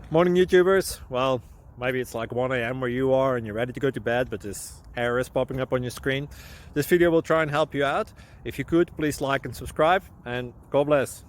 Morning, YouTubers. Well, maybe it's like 1 a.m. where you are and you're ready to go to bed, but this error is popping up on your screen. This video will try and help you out. If you could, please like and subscribe, and God bless.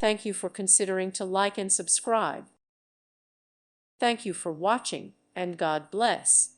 Thank you for considering to like and subscribe. Thank you for watching, and God bless.